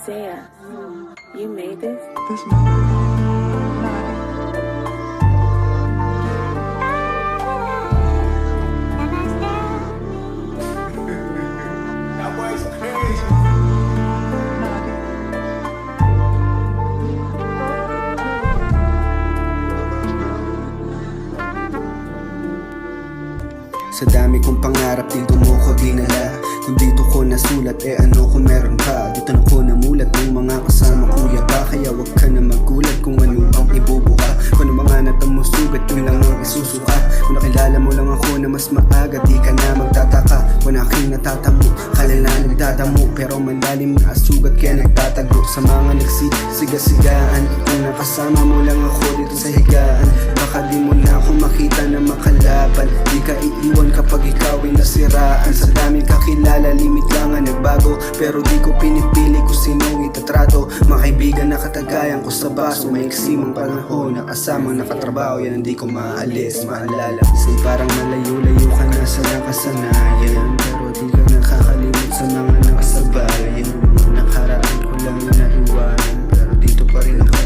Isaiah, you made this? That boy's crazy. Sa dami kong pangarap dito mo ko dinala. Kung dito ko nasulat ano kung meron ka. Dito na ko namulat ng mga kasama kuya ba. Kaya wag ka na magulat kung ano ang ibubuka. Kung ano mga natamusugat yun lang ang isusuka. Kung nakilala mo lang ako na mas maaga di ka na magtataka. Kung aking natatamo kalala nagdadamo. Pero malalim na asugat kaya nagtatago. Sa mga nagsisigasigaan. Kung nakasama mo lang ako dito sa higaan. Baka di mo na ako makita na makalaban. Di ka iiwan kapag ikaw ay nasiraan. Sa daming kakilala, limit lang ang nagbago. Pero di ko pinipili kung sinong itatrato. Mga kaibigan na katagayan ko sa baso. May eksimang panahon, nakasamang nakatrabaho. Yan hindi ko maalis, maalala. Isang parang malayo-layo ka na sa nakasanayan. Pero di ka nakakalimot sa mga nakasabayan. Nakaraan ko lang na naiwanan. Pero dito pa rin ako